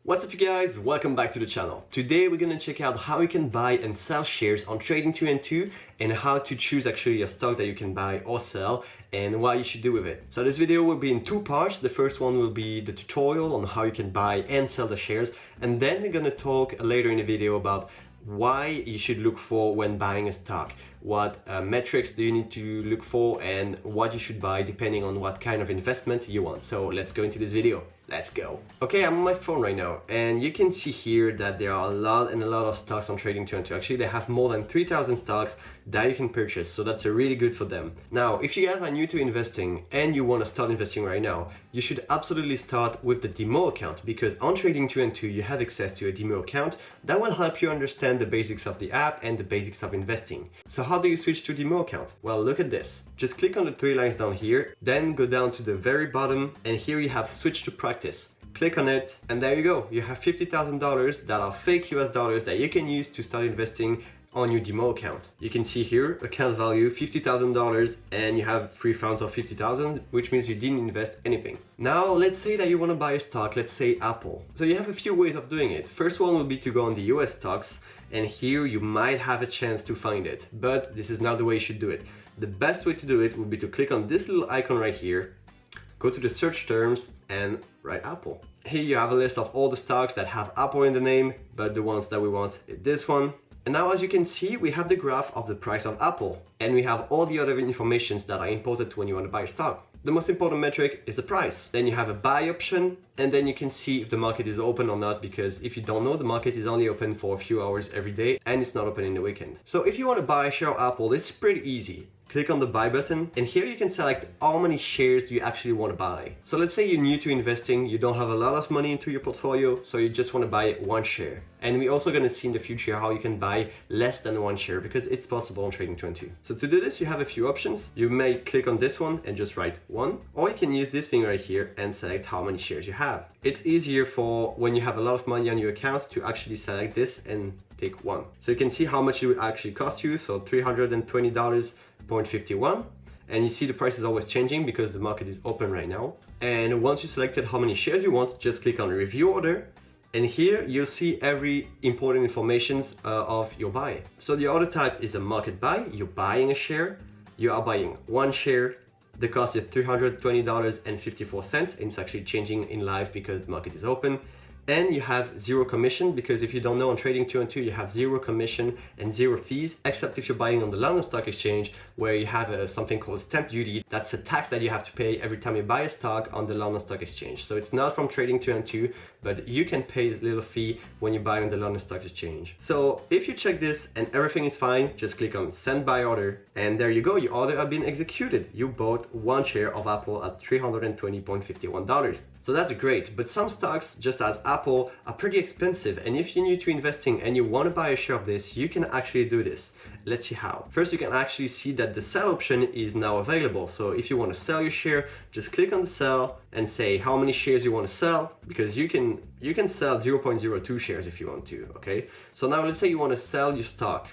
What's up you guys, welcome back to the channel. Today we're gonna check out how you can buy and sell shares on Trading2 and how to choose actually a stock that you can buy or sell and what you should do with it. So this video will be in two parts. The first one will be the tutorial on how you can buy and sell the shares, and then we're gonna talk later in the video about why you should look for when buying a stock, what metrics do you need to look for, and what you should buy depending on what kind of investment you want. So let's go into this video. Let's go. Okay, I'm on my phone right now and you can see here that there are a lot of stocks on Trading2. Actually, they have more than 3,000 stocks that you can purchase, so that's really good for them. Now, if you guys are new to investing and you want to start investing right now, you should absolutely start with the demo account, because on Trading2 you have access to a demo account that will help you understand the basics of the app and the basics of investing. So how do you switch to demo account? Well, look at this. Just click on the three lines down here, then go down to the very bottom, and here you have switch to practice. Click on it, and there you go. You have $50,000 that are fake US dollars that you can use to start investing on your demo account. You can see here, account value $50,000, and you have free funds of 50,000, which means you didn't invest anything. Now, let's say that you want to buy a stock, let's say Apple. So you have a few ways of doing it. First one will be to go on the US stocks, and here you might have a chance to find it, but this is not the way you should do it. The best way to do it would be to click on this little icon right here, go to the search terms and write Apple. Here you have a list of all the stocks that have Apple in the name, but the ones that we want is this one. And now, as you can see, we have the graph of the price of Apple, and we have all the other informations that are important when you want to buy a stock. The most important metric is the price. Then you have a buy option, and then you can see if the market is open or not, because if you don't know, the market is only open for a few hours every day and it's not open in the weekend. So if you want to buy a share of Apple, it's pretty easy. Click on the buy button, and here you can select how many shares you actually want to buy. So let's say you're new to investing, you don't have a lot of money into your portfolio, so you just want to buy one share. And we're also going to see in the future how you can buy less than one share, because it's possible on Trading2. So to do this, you have a few options. You may click on this one and just write one, or you can use this thing right here and select how many shares you have. It's easier for when you have a lot of money on your account to actually select this and take one. So you can see how much it would actually cost you, so $320.51, and you see the price is always changing because the market is open right now. And once you selected how many shares you want, just click on review order, and here you'll see every important information of your buy. So the order type is a market buy. You're buying a share, you are buying one share. The cost is $320.54, and it's actually changing in live because the market is open. And you have zero commission, because if you don't know, on Trading2 you have zero commission and zero fees, except if you're buying on the London Stock Exchange, where you have something called stamp duty. That's a tax that you have to pay every time you buy a stock on the London Stock Exchange. So it's not from Trading2, but you can pay this little fee when you buy on the London Stock Exchange. So if you check this and everything is fine, just click on send buy order, and there you go, your order has been executed. You bought one share of Apple at $320.51. So that's great, but some stocks, just as Apple, are pretty expensive, and if you're new to investing and you want to buy a share of this, you can actually do this. Let's see how. First, you can actually see that the sell option is now available. So if you want to sell your share, just click on the sell and say how many shares you want to sell, because you can sell 0.02 shares if you want to, okay? So now let's say you want to sell your stock.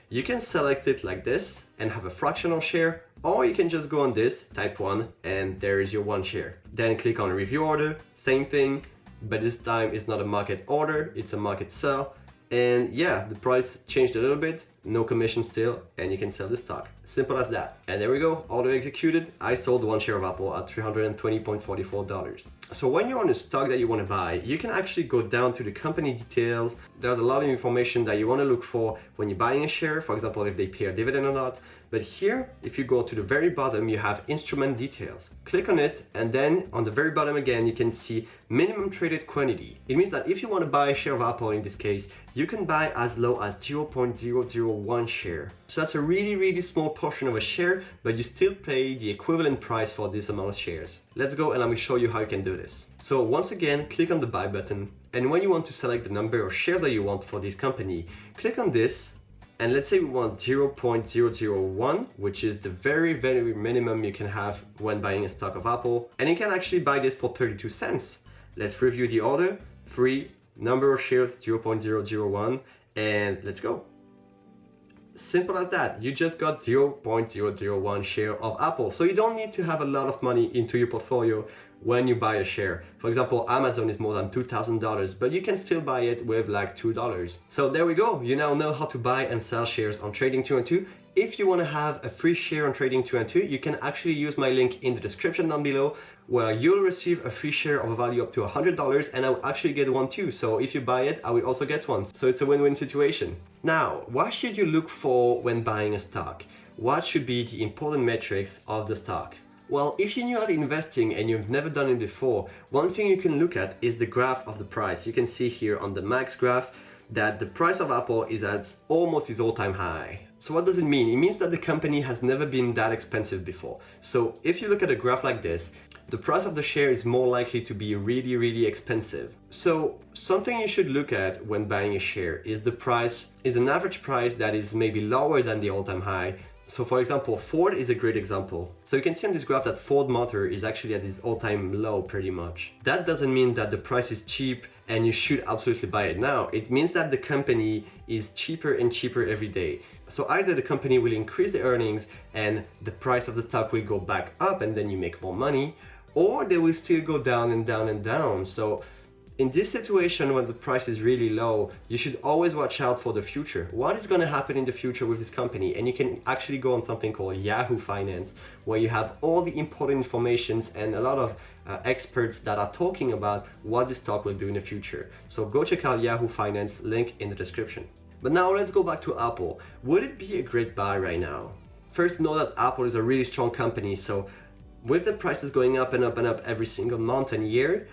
You can select it like this and have a fractional share, or you can just go on this, type 1, and there is your one share. Then click on review order, same thing, but this time it's not a market order, it's a market sell. And yeah, the price changed a little bit, no commission still, and you can sell the stock. Simple as that. And there we go, order executed. I sold one share of Apple at $320.44. So when you're on a stock that you want to buy, you can actually go down to the company details. There's a lot of information that you want to look for when you're buying a share, for example, if they pay a dividend or not. But here, if you go to the very bottom, you have instrument details. Click on it, and then on the very bottom again, you can see minimum traded quantity. It means that if you want to buy a share of Apple in this case, you can buy as low as 0.001 share. So that's a really small portion of a share, but you still pay the equivalent price for this amount of shares. Let's go and let me show you how you can do this. So once again, click on the buy button, and when you want to select the number of shares that you want for this company, click on this. And let's say we want 0.001, which is the very minimum you can have when buying a stock of Apple. And you can actually buy this for 32 cents. Let's review the order. Free, number of shares 0.001, and let's go. Simple as that. You just got 0.001 share of Apple. So you don't need to have a lot of money into your portfolio when you buy a share. For example, Amazon is more than $2,000, but you can still buy it with like $2. So there we go. You now know how to buy and sell shares on Trading 212. If you want to have a free share on Trading 212, you can actually use my link in the description down below, where you'll receive a free share of a value up to $100, and I will actually get one too. So if you buy it, I will also get one. So it's a win-win situation. Now, what should you look for when buying a stock? What should be the important metrics of the stock? Well, if you're new at investing and you've never done it before, one thing you can look at is the graph of the price. You can see here on the max graph that the price of Apple is at almost its all-time high. So what does it mean? It means that the company has never been that expensive before. So if you look at a graph like this, the price of the share is more likely to be really, really expensive. So something you should look at when buying a share is the price, is an average price that is maybe lower than the all-time high. So for example, Ford is a great example. So you can see on this graph that Ford Motor is actually at its all-time low pretty much. That doesn't mean that the price is cheap and you should absolutely buy it now. It means that the company is cheaper and cheaper every day. So either the company will increase the earnings and the price of the stock will go back up and then you make more money, or they will still go down and down and down. So in this situation, when the price is really low, you should always watch out for the future. What is going to happen in the future with this company? And you can actually go on something called Yahoo Finance, where you have all the important information and a lot of experts that are talking about what the stock will do in the future. So go check out Yahoo Finance, link in the description. But now let's go back to Apple. Would it be a great buy right now? First, know that Apple is a really strong company. So with the prices going up and up and up every single month and year,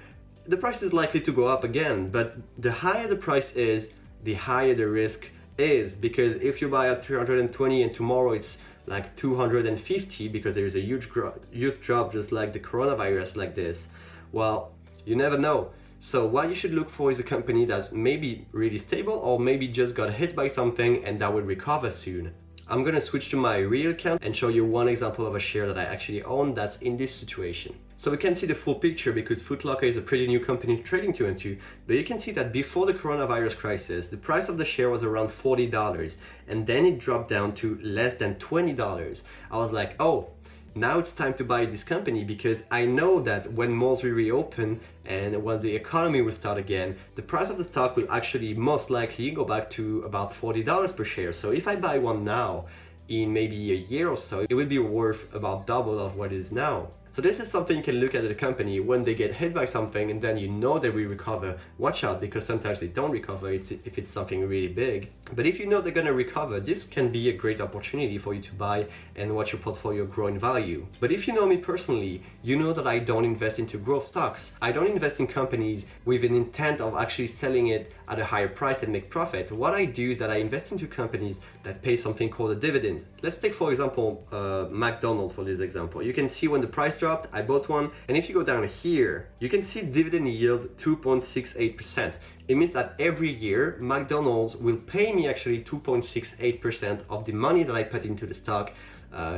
the price is likely to go up again. But the higher the price is, the higher the risk is. Because if you buy at 320 and tomorrow it's like 250 because there is a huge drop, just like the coronavirus like this, well, you never know. So what you should look for is a company that's maybe really stable or maybe just got hit by something and that will recover soon. I'm gonna switch to my real account and show you one example of a share that I actually own that's in this situation. So we can see the full picture because Foot Locker is a pretty new company Trading 212, but you can see that before the coronavirus crisis, the price of the share was around $40 and then it dropped down to less than $20. I was like, oh, now it's time to buy this company because I know that when malls will reopen and when the economy will start again, the price of the stock will actually most likely go back to about $40 per share. So if I buy one now, in maybe a year or so, it will be worth about double of what it is now. So this is something you can look at the company when they get hit by something and then you know they will recover. Watch out, because sometimes they don't recover if it's something really big. But if you know they're gonna recover, this can be a great opportunity for you to buy and watch your portfolio grow in value. But if you know me personally, you know that I don't invest into growth stocks. I don't invest in companies with an intent of actually selling it at a higher price and make profit. What I do is that I invest into companies that pay something called a dividend. Let's take for example McDonald's for this example. You can see when the price dropped, I bought one, and if you go down here, you can see dividend yield 2.68%. It means that every year McDonald's will pay me actually 2.68% of the money that I put into the stock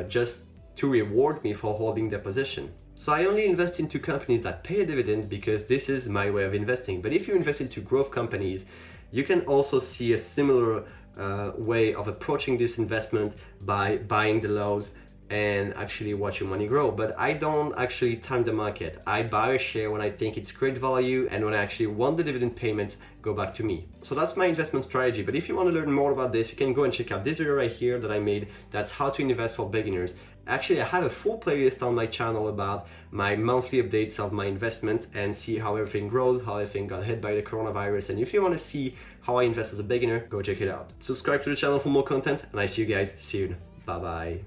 just to reward me for holding their position. So I only invest into companies that pay a dividend because this is my way of investing. But if you invest into growth companies, you can also see a similar way of approaching this investment by buying the lows and actually watch your money grow. But I don't actually time the market. I buy a share when I think it's great value and when I actually want the dividend payments go back to me. So that's my investment strategy. But if you want to learn more about this, you can go and check out this video right here that I made. That's how to invest for beginners. Actually, I have a full playlist on my channel about my monthly updates of my investment and see how everything grows, how everything got hit by the coronavirus. And if you want to see how I invest as a beginner, go check it out. Subscribe to the channel for more content, and I see you guys soon. Bye bye.